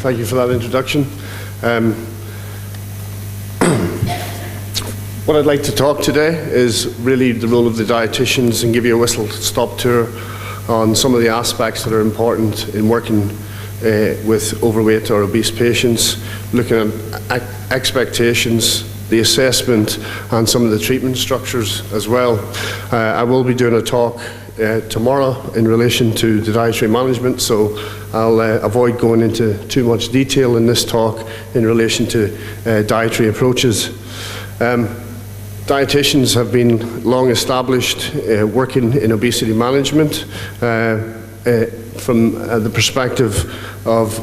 Thank you for that introduction. What I'd like to talk today is really the role of the dietitians and give you a whistle-stop tour on some of the aspects that are important in working with overweight or obese patients, looking at expectations, the assessment, and some of the treatment structures as well. I will be doing a talk tomorrow in relation to the dietary management, so I'll avoid going into too much detail in this talk in relation to dietary approaches. Dietitians have been long established working in obesity management from the perspective of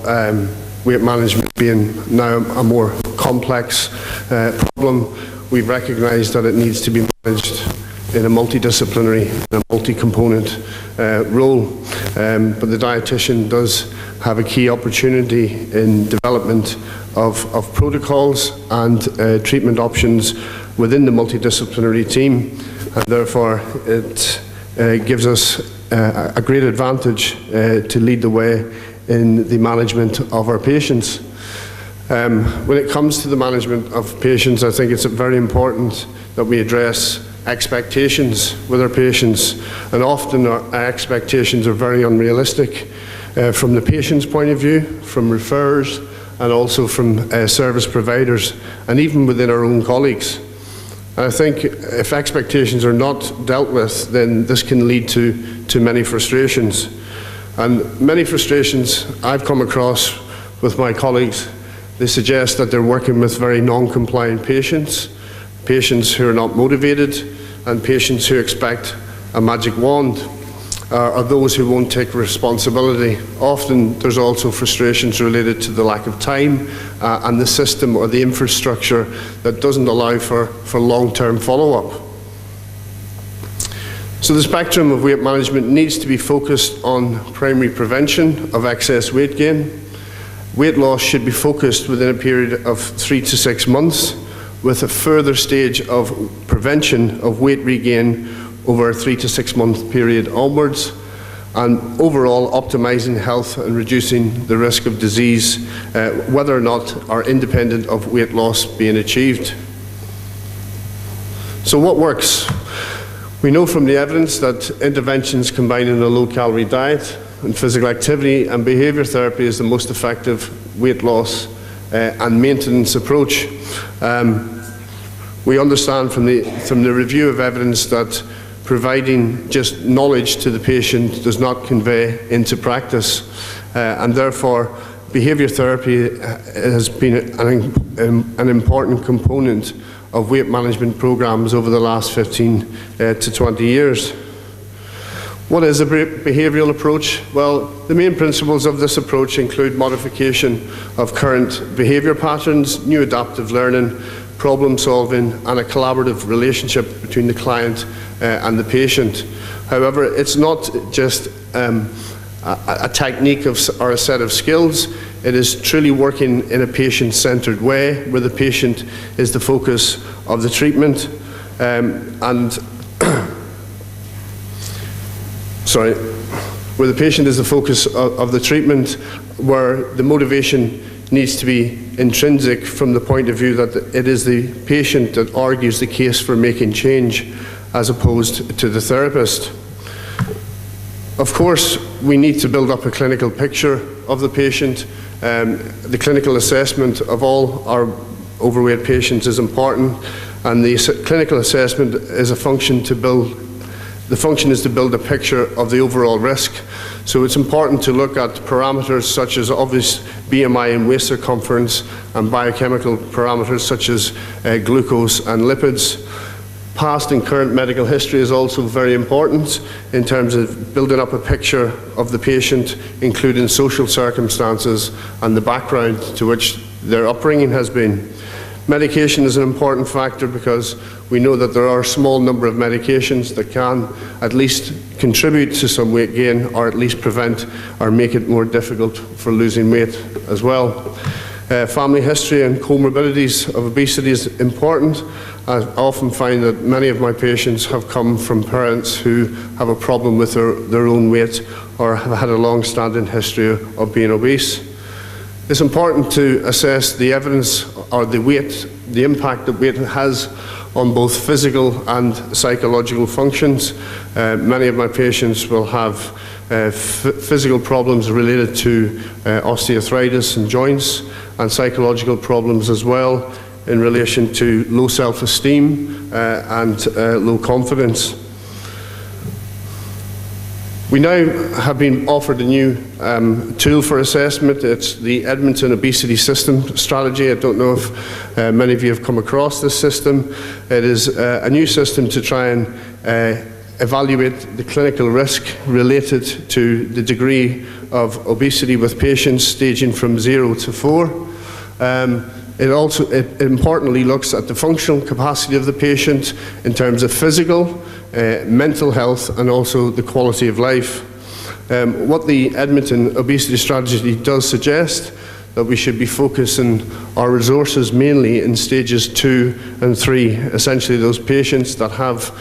weight management being now a more complex problem. We've recognised that it needs to be managed in a multidisciplinary and multi-component role, but the dietitian does have a key opportunity in development of protocols and treatment options within the multidisciplinary team, and therefore it gives us a great advantage to lead the way in the management of our patients. When it comes to the management of patients, I think it's very important that we address expectations with our patients, and often our expectations are very unrealistic from the patient's point of view, from referrers, and also from service providers, and even within our own colleagues. And I think if expectations are not dealt with, then this can lead to many frustrations. And many frustrations I've come across with my colleagues, they suggest that they're working with very non-compliant patients, patients who are not motivated, and patients who expect a magic wand, are those who won't take responsibility. Often there's also frustrations related to the lack of time and the system or the infrastructure that doesn't allow for long-term follow-up. So the spectrum of weight management needs to be focused on primary prevention of excess weight gain. Weight loss should be focused within a period of 3 to 6 months, with a further stage of prevention of weight regain over a 3 to 6 month period onwards, and overall optimizing health and reducing the risk of disease, whether or not are independent of weight loss being achieved. So what works? We know from the evidence that interventions combining a low-calorie diet and physical activity and behaviour therapy is the most effective weight loss and maintenance approach. We understand from the review of evidence that providing just knowledge to the patient does not convey into practice, and therefore behaviour therapy has been an important component of weight management programs over the last 15 to 20 years. What is a behavioural approach? Well, the main principles of this approach include modification of current behaviour patterns, new adaptive learning, problem solving, and a collaborative relationship between the client and the patient. However, it's not just a technique or a set of skills. It is truly working in a patient-centred way, where the patient is the focus of the treatment, where the patient is the focus of the treatment, where the motivation needs to be intrinsic from the point of view that it is the patient that argues the case for making change, as opposed to the therapist. Of course, we need to build up a clinical picture of the patient. The clinical assessment of all our overweight patients is important, and the clinical assessment is a function to build. The function is to build a picture of the overall risk. So it's important to look at parameters such as obvious BMI and waist circumference, and biochemical parameters such as glucose and lipids. Past and current medical history is also very important in terms of building up a picture of the patient, including social circumstances and the background to which their upbringing has been. Medication is an important factor because we know that there are a small number of medications that can at least contribute to some weight gain, or at least prevent or make it more difficult for losing weight as well. Family history and comorbidities of obesity is important. I often find that many of my patients have come from parents who have a problem with their own weight, or have had a long-standing history of being obese. It's important to assess the evidence or the weight, the impact that weight has on both physical and psychological functions. Many of my patients will have physical problems related to osteoarthritis and joints, and psychological problems as well in relation to low self-esteem and low confidence. We now have been offered a new tool for assessment. It's the Edmonton Obesity System Strategy. I don't know if many of you have come across this system. It is a new system to try and evaluate the clinical risk related to the degree of obesity with patients staging from 0 to 4. It importantly looks at the functional capacity of the patient in terms of physical, mental health, and also the quality of life. What the Edmonton Obesity Strategy does suggest that we should be focusing our resources mainly in stages 2 and 3, essentially those patients that have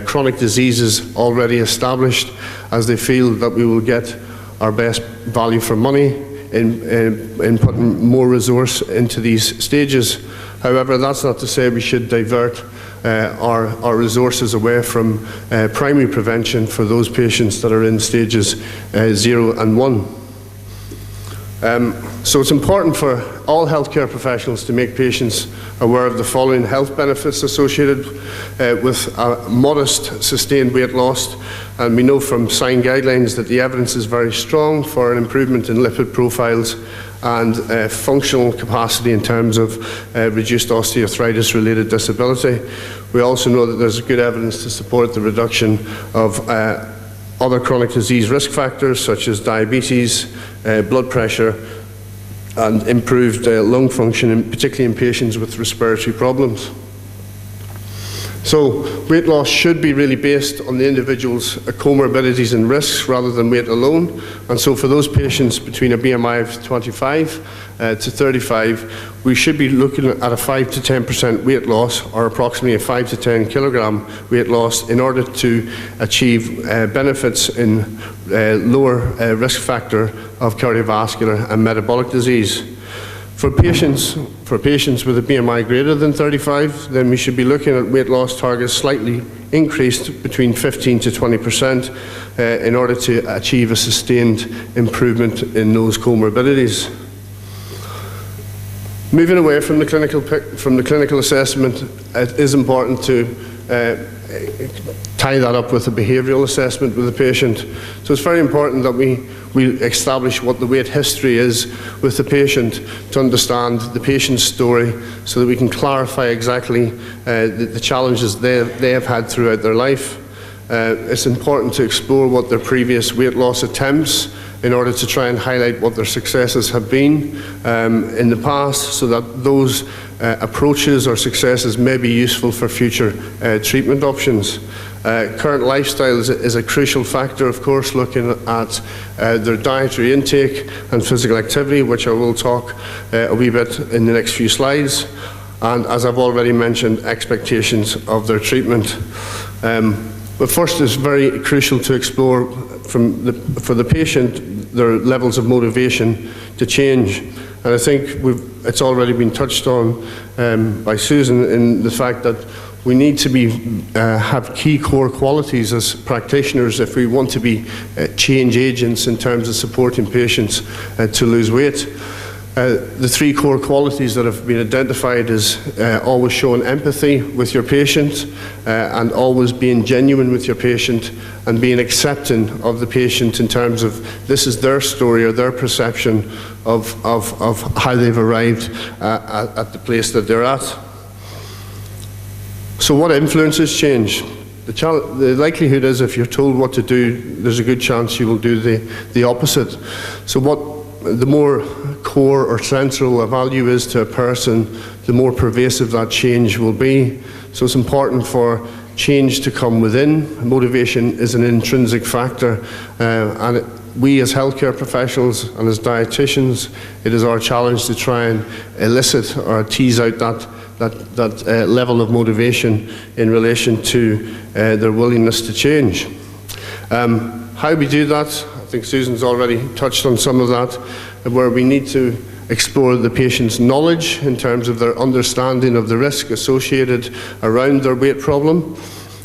chronic diseases already established, as they feel that we will get our best value for money in putting more resource into these stages. However, that's not to say we should divert our resources away from primary prevention for those patients that are in stages 0 and 1. So it's important for all healthcare professionals to make patients aware of the following health benefits associated with a modest sustained weight loss. And we know from SIGN guidelines that the evidence is very strong for an improvement in lipid profiles and functional capacity in terms of reduced osteoarthritis-related disability. We also know that there's good evidence to support the reduction of other chronic disease risk factors such as diabetes, blood pressure, and improved lung function, particularly in patients with respiratory problems. So weight loss should be really based on the individual's comorbidities and risks rather than weight alone. And so for those patients between a BMI of 25 to 35, we should be looking at a 5 to 10% weight loss, or approximately a 5 to 10 kilogram weight loss, in order to achieve benefits in lower risk factor of cardiovascular and metabolic disease. For patients with a BMI greater than 35, then we should be looking at weight loss targets slightly increased between 15 to 20% in order to achieve a sustained improvement in those comorbidities. Moving away from the clinical assessment, it is important to tie that up with a behavioural assessment with the patient. So it's very important that we establish what the weight history is with the patient to understand the patient's story, so that we can clarify exactly the challenges they have had throughout their life. It's important to explore what their previous weight loss attempts in order to try and highlight what their successes have been in the past, so that those approaches or successes may be useful for future treatment options. Current lifestyle is a crucial factor, of course, looking at their dietary intake and physical activity, which I will talk a wee bit in the next few slides. And as I've already mentioned, expectations of their treatment. But first, it's very crucial to explore for the patient their levels of motivation to change. And I think it's already been touched on by Susan, in the fact that we need to have key core qualities as practitioners if we want to be change agents in terms of supporting patients to lose weight. The three core qualities that have been identified is always showing empathy with your patient, and always being genuine with your patient, and being accepting of the patient in terms of this is their story or their perception of how they've arrived at the place that they're at. So what influences change? The likelihood is, if you're told what to do, there's a good chance you will do the opposite. So the more core or central a value is to a person, the more pervasive that change will be. So it's important for change to come within. Motivation is an intrinsic factor, and we as healthcare professionals and as dietitians, it is our challenge to try and elicit or tease out that level of motivation in relation to their willingness to change. How we do that, I think Susan's already touched on some of that, where we need to explore the patient's knowledge in terms of their understanding of the risk associated around their weight problem,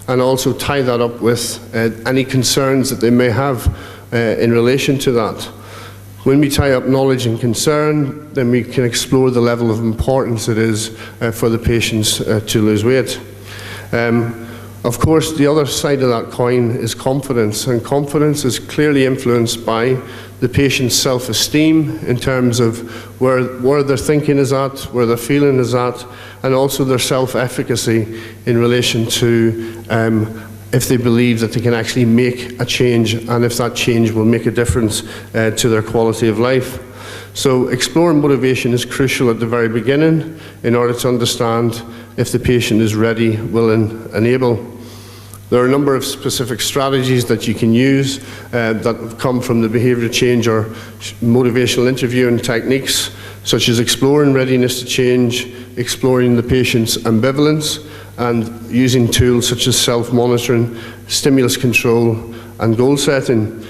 and also tie that up with any concerns that they may have in relation to that. When we tie up knowledge and concern, then we can explore the level of importance it is for the patients to lose weight. Of course, the other side of that coin is confidence, and confidence is clearly influenced by the patient's self-esteem in terms of where their thinking is at, where their feeling is at, and also their self-efficacy in relation to if they believe that they can actually make a change, and if that change will make a difference to their quality of life. So exploring motivation is crucial at the very beginning in order to understand if the patient is ready, willing, and able. There are a number of specific strategies that you can use that come from the behaviour change or motivational interviewing techniques, such as exploring readiness to change, exploring the patient's ambivalence, and using tools such as self-monitoring, stimulus control, and goal setting.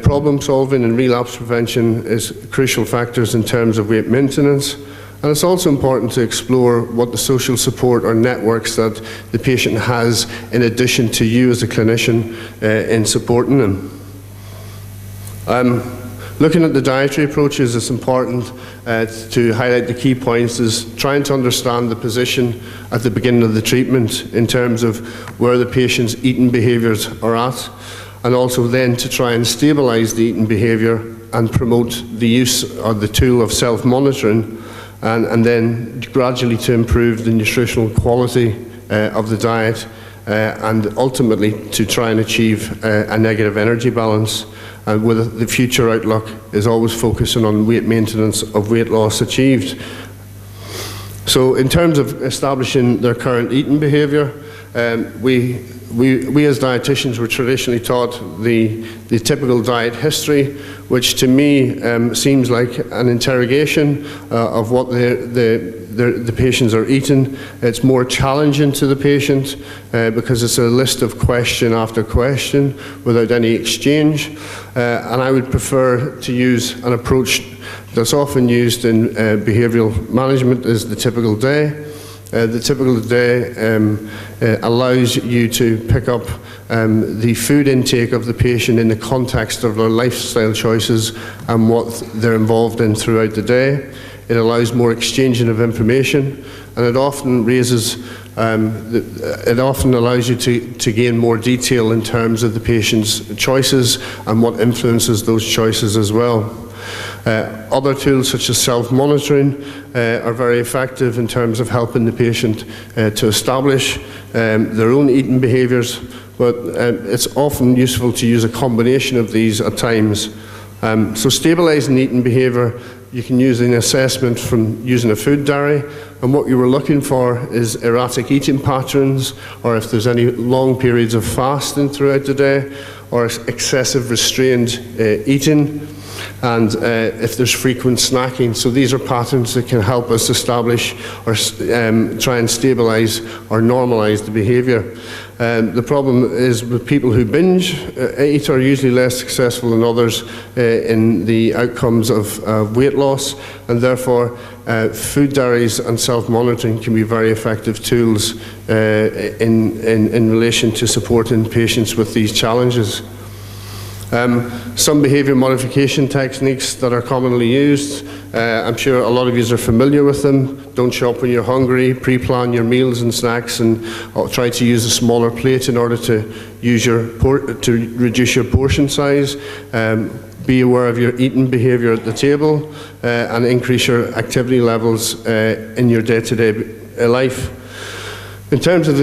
Problem solving and relapse prevention is crucial factors in terms of weight maintenance. And it's also important to explore what the social support or networks that the patient has in addition to you as a clinician in supporting them. Looking at the dietary approaches, it's important to highlight the key points is trying to understand the position at the beginning of the treatment in terms of where the patient's eating behaviours are at, and also then to try and stabilise the eating behaviour and promote the use of the tool of self-monitoring, and then gradually to improve the nutritional quality of the diet and ultimately to try and achieve a negative energy balance. And with the future outlook is always focusing on weight maintenance of weight loss achieved. So in terms of establishing their current eating behaviour, we as dietitians were traditionally taught the typical diet history, which to me seems like an interrogation of what the patients are eating. It's more challenging to the patient because it's a list of question after question without any exchange. And I would prefer to use an approach that's often used in behavioural management as the typical day. The typical day allows you to pick up the food intake of the patient in the context of their lifestyle choices and what they're involved in throughout the day. It allows more exchanging of information, and it often raises, it often allows you to gain more detail in terms of the patient's choices and what influences those choices as well. Other tools such as self-monitoring are very effective in terms of helping the patient to establish their own eating behaviours, but it's often useful to use a combination of these at times. So stabilising eating behaviour, you can use an assessment from using a food diary, and what you were looking for is erratic eating patterns, or if there's any long periods of fasting throughout the day, or excessive restrained eating, and if there's frequent snacking. So these are patterns that can help us establish or try and stabilise or normalise the behaviour. The problem is with people who binge eat are usually less successful than others in the outcomes of weight loss, and therefore food diaries and self-monitoring can be very effective tools in relation to supporting patients with these challenges. Some behaviour modification techniques that are commonly used, I'm sure a lot of you are familiar with them. Don't shop when you're hungry, pre-plan your meals and snacks, and try to use a smaller plate in order to reduce your portion size. Be aware of your eating behaviour at the table, and increase your activity levels in your day-to-day life. In terms of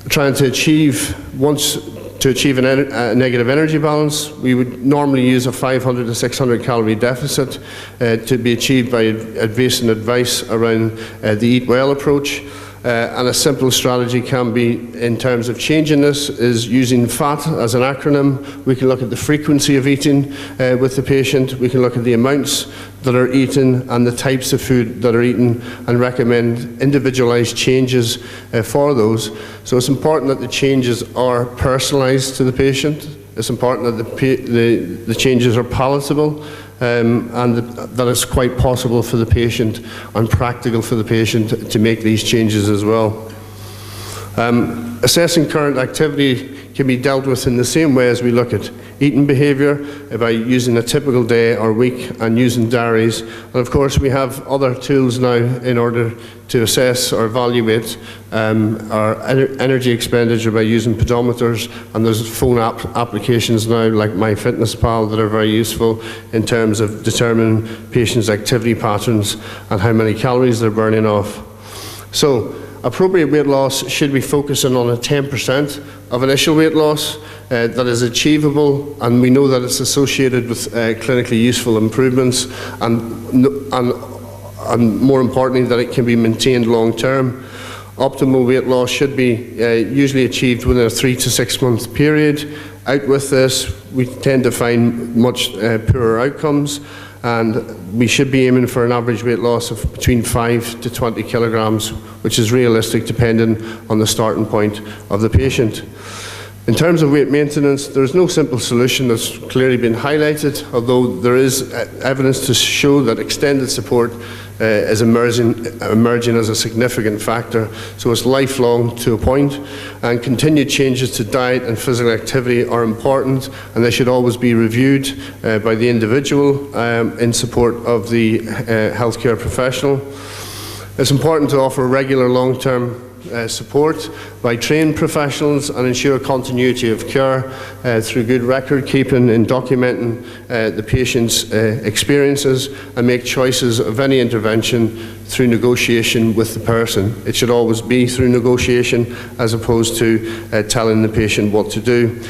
trying to achieve a negative energy balance, we would normally use a 500 to 600 calorie deficit to be achieved by based on advice around the Eat Well approach. And a simple strategy can be, in terms of changing this, is using FAT as an acronym. We can look at the frequency of eating with the patient. We can look at the amounts that are eaten and the types of food that are eaten, and recommend individualized changes for those. So it's important that the changes are personalized to the patient. It's important that the changes are palatable, and that it's quite possible for the patient and practical for the patient to make these changes as well. Assessing current activity can be dealt with in the same way as we look at eating behaviour, by using a typical day or week and using diaries. And of course we have other tools now in order to assess or evaluate our energy expenditure by using pedometers, and there's phone applications now like MyFitnessPal that are very useful in terms of determining patients' activity patterns and how many calories they're burning off. So, appropriate weight loss should be focusing on a 10% of initial weight loss that is achievable, and we know that it's associated with clinically useful improvements, and more importantly that it can be maintained long term. Optimal weight loss should be usually achieved within a 3 to 6 month period. Out with this, we tend to find much poorer outcomes, and we should be aiming for an average weight loss of between 5 to 20 kilograms, which is realistic depending on the starting point of the patient. In terms of weight maintenance, there is no simple solution that's clearly been highlighted, although there is evidence to show that extended support is emerging as a significant factor. So it's lifelong to a point, and continued changes to diet and physical activity are important, and they should always be reviewed by the individual in support of the healthcare professional. It's important to offer regular long-term support by trained professionals and ensure continuity of care through good record keeping and documenting the patient's experiences, and make choices of any intervention through negotiation with the person. It should always be through negotiation as opposed to telling the patient what to do.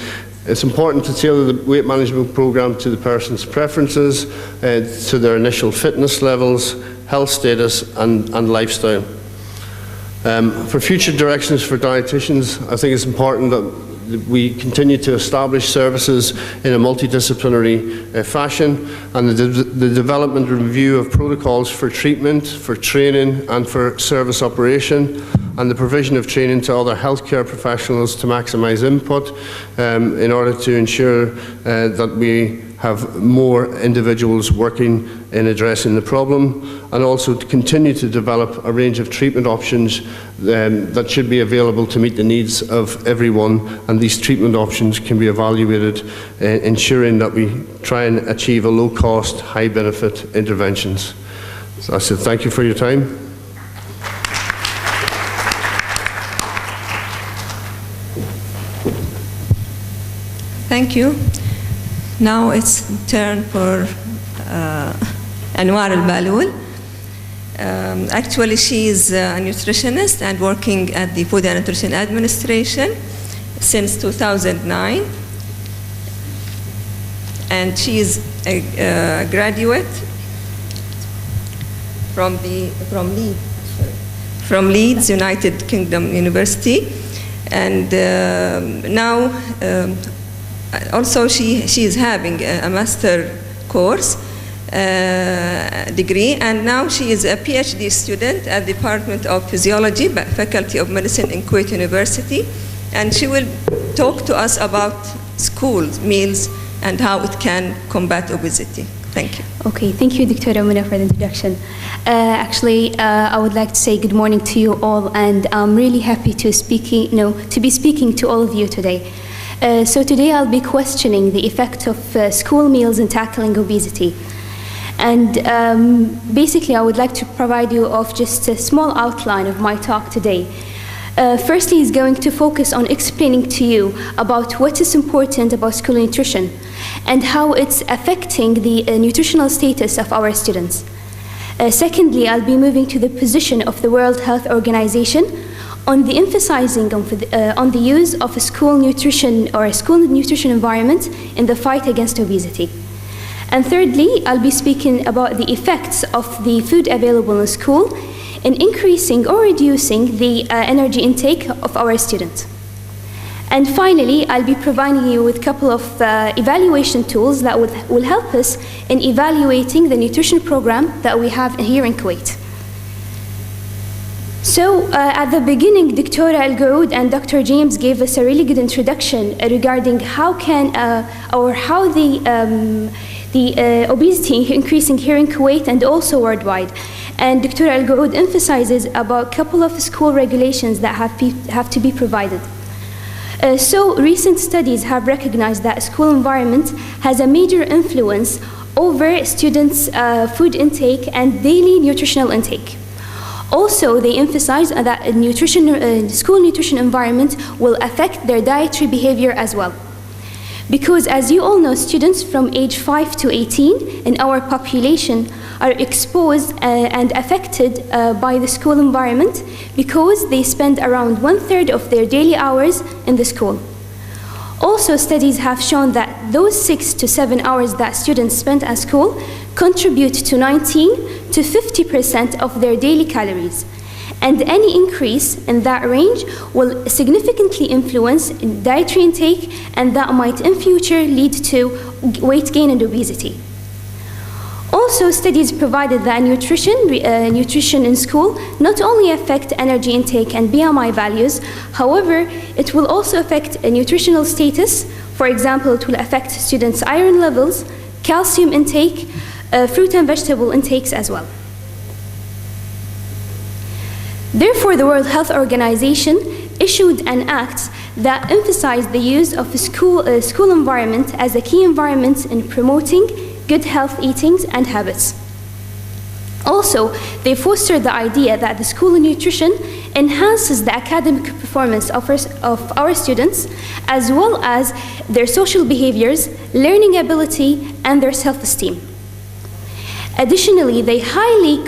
It's important to tailor the weight management program to the person's preferences, to their initial fitness levels, health status and lifestyle. For future directions for dietitians, I think it's important that we continue to establish services in a multidisciplinary fashion, and the development and review of protocols for treatment, for training and for service operation, and the provision of training to other healthcare professionals to maximise input in order to ensure that we have more individuals working in addressing the problem, and also to continue to develop a range of treatment options that should be available to meet the needs of everyone, and these treatment options can be evaluated, ensuring that we try and achieve a low-cost, high-benefit interventions. So I said thank you for your time. Thank you. Now it's turn for Anwar Al-Balul. Actually, she is a nutritionist and working at the Food and Nutrition Administration since 2009. And she is a graduate from Leeds, United Kingdom University. And now, also she is having a master course degree, and now she is a PhD student at the Department of Physiology, Faculty of Medicine in Kuwait University, and she will talk to us about school meals and how it can combat obesity. Thank you. Okay, thank you, Dr. Amina, for the introduction. I would like to say good morning to you all, and I'm really happy to be speaking to all of you today. So today I'll be questioning the effect of school meals in tackling obesity. And basically I would like to provide you of just a small outline of my talk today. Firstly, is going to focus on explaining to you about what is important about school nutrition and how it's affecting the nutritional status of our students. Secondly, I'll be moving to the position of the World Health Organization on the emphasizing on the use of a school nutrition or a school nutrition environment in the fight against obesity. And thirdly, I'll be speaking about the effects of the food available in school in increasing or reducing the energy intake of our students. And finally, I'll be providing you with a couple of evaluation tools that will help us in evaluating the nutrition program that we have here in Kuwait. So at the beginning, Dr. Al-Gaoud and Dr. James gave us a really good introduction regarding how can, or how the the obesity increasing here in Kuwait and also worldwide. And Dr. Al-Gaoud emphasizes about a couple of school regulations that have to be provided. So recent studies have recognized that school environment has a major influence over students' food intake and daily nutritional intake. Also, they emphasize that school nutrition environment will affect their dietary behavior as well. Because as you all know, students from age 5 to 18 in our population are exposed and affected by the school environment because they spend around 1/3 of their daily hours in the school. Also, studies have shown that those 6 to 7 hours that students spend at school contribute to 19 to 50% of their daily calories. And any increase in that range will significantly influence dietary intake, and that might in future lead to weight gain and obesity. Also, studies provided that nutrition in school not only affect energy intake and BMI values, however, it will also affect a nutritional status. For example, it will affect students' iron levels, calcium intake, fruit and vegetable intakes as well. Therefore, the World Health Organization issued an act that emphasized the use of a school environment as a key environment in promoting good health eating and habits. Also, they fostered the idea that the school nutrition enhances the academic performance of our students, as well as their social behaviors, learning ability, and their self-esteem. Additionally, they highly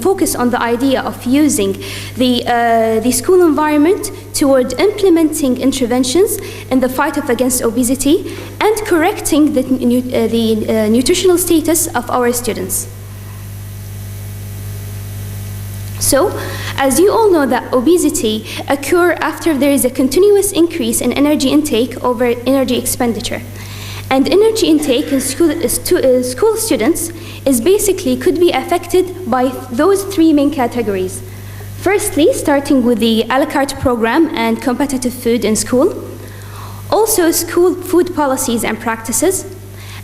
focus on the idea of using the school environment toward implementing interventions in the fight against obesity and correcting the nutritional status of our students. So, as you all know, that obesity occurs after there is a continuous increase in energy intake over energy expenditure. And energy intake in school students could be affected by those three main categories. Firstly, starting with the a la carte program and competitive food in school. Also, school food policies and practices.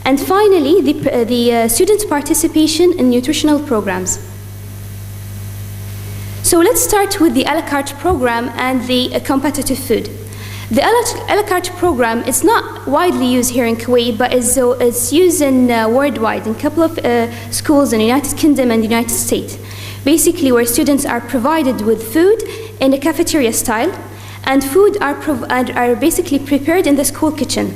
And finally, the students' participation in nutritional programs. So let's start with the a la carte program and the competitive food. The a la carte program is not widely used here in Kuwait, but it's used worldwide in a couple of schools in the United Kingdom and the United States. Basically, where students are provided with food in a cafeteria style, and food are basically prepared in the school kitchen.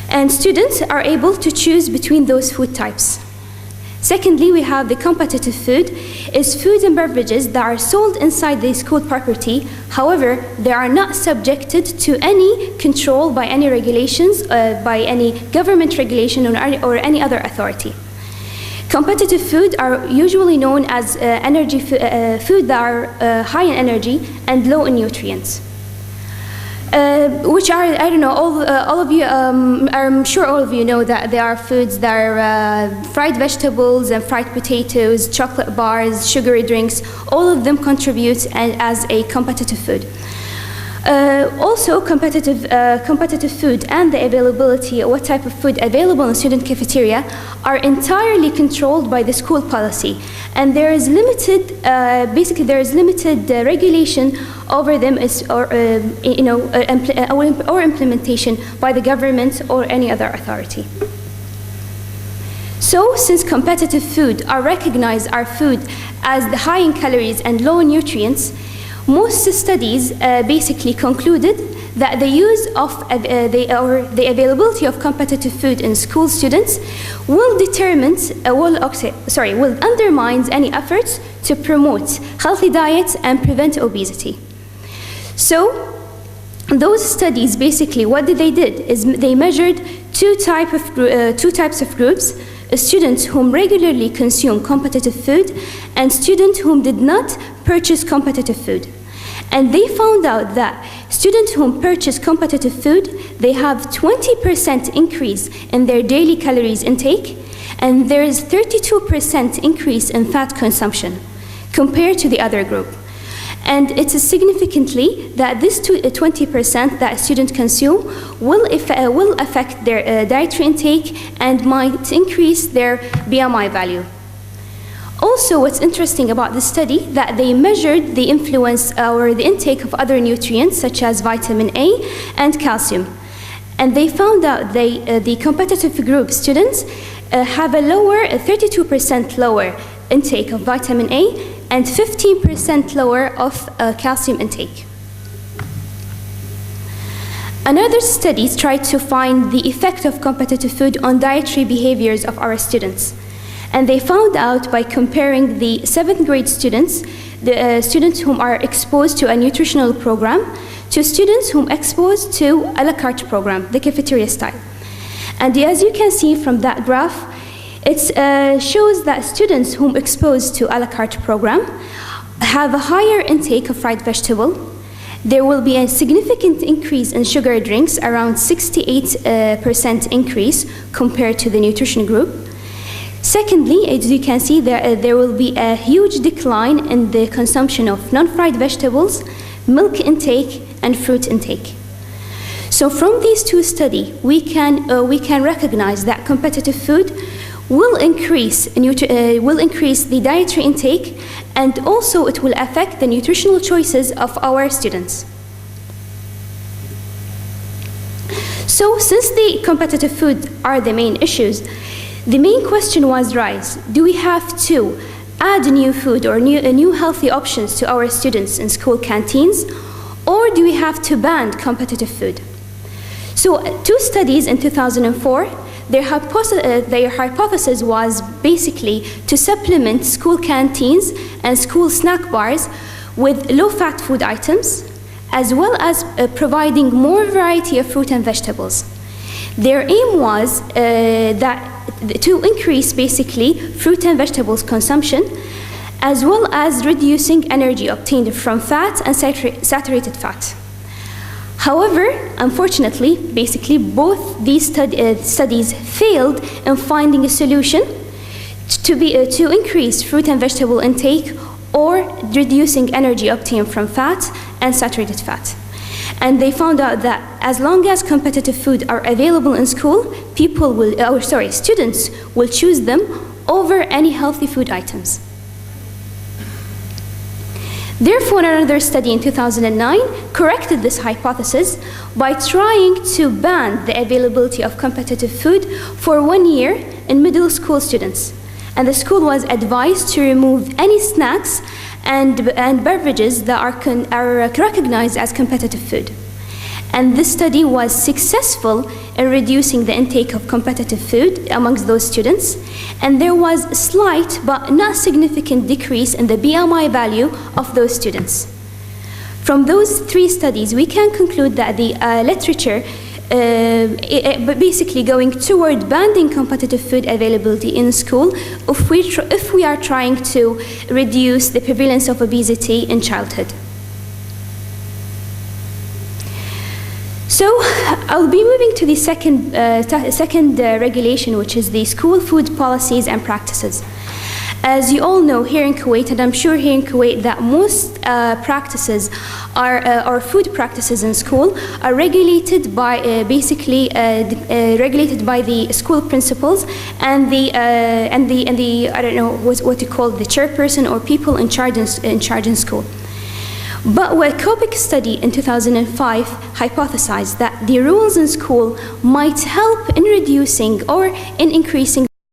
And students are able to choose between those food types. Secondly, we have the competitive food. It's food and beverages that are sold inside the school property. However, they are not subjected to any control by any regulations, by any government regulation or any other authority. Competitive food are usually known as food that are high in energy and low in nutrients. Which are, I don't know, all of you, I'm sure all of you know that there are foods that are fried vegetables and fried potatoes, chocolate bars, sugary drinks, all of them contribute as a competitive food. Also, competitive food and the availability, what type of food available in student cafeteria, are entirely controlled by the school policy, and there is limited, regulation over them, or implementation by the government or any other authority. So, since competitive food are recognized food as high in calories and low in nutrients, most studies basically concluded that the use of the availability of competitive food in school students will undermine any efforts to promote healthy diets and prevent obesity. So, those studies basically, what they did is they measured two types of groups: students whom regularly consume competitive food and students whom did not purchase competitive food. And they found out that students who purchase competitive food, they have 20% increase in their daily calories intake, and there is 32% increase in fat consumption compared to the other group. And it is significantly that this 20% that students consume will affect their dietary intake and might increase their BMI value. Also, what's interesting about this study that they measured the influence or the intake of other nutrients such as vitamin A and calcium. And they found out the competitive group students have a 32% lower intake of vitamin A and 15% lower of calcium intake. Another study tried to find the effect of competitive food on dietary behaviors of our students. And they found out by comparing the 7th grade students, the students whom are exposed to a nutritional program, to students whom exposed to a la carte program, the cafeteria style. And as you can see from that graph, it shows that students whom exposed to a la carte program have a higher intake of fried vegetable. There will be a significant increase in sugar drinks, around 68% increase compared to the nutrition group. Secondly, as you can see, there will be a huge decline in the consumption of non-fried vegetables, milk intake, and fruit intake. So from these two studies, we can recognize that competitive food will increase the dietary intake, and also it will affect the nutritional choices of our students. So since the competitive food are the main issues, the main question was raised: do we have to add new food or new healthy options to our students in school canteens, or do we have to ban competitive food? So two studies in 2004, their hypothesis was basically to supplement school canteens and school snack bars with low-fat food items, as well as providing more variety of fruit and vegetables. Their aim was to increase basically fruit and vegetables consumption, as well as reducing energy obtained from fat and saturated fat. However, unfortunately, basically both these studies failed in finding a solution to increase fruit and vegetable intake or reducing energy obtained from fat and saturated fat. And they found out that as long as competitive food are available in school, students will choose them over any healthy food items. Therefore, another study in 2009 corrected this hypothesis by trying to ban the availability of competitive food for 1 year in middle school students. And the school was advised to remove any snacks and beverages that are recognized as competitive food. And this study was successful in reducing the intake of competitive food amongst those students, and there was a slight but not significant decrease in the BMI value of those students. From those three studies, we can conclude that the literature basically going toward banning competitive food availability in school if we are trying to reduce the prevalence of obesity in childhood. So I'll be moving to the second regulation, which is the school food policies and practices. As you all know, here in Kuwait, and I'm sure here in Kuwait, that most practices or food practices in school are regulated by regulated by the school principals and the I don't know what you call the chairperson or people in charge in school. But a COPIC study in 2005 hypothesized that the rules in school might help in reducing or in increasing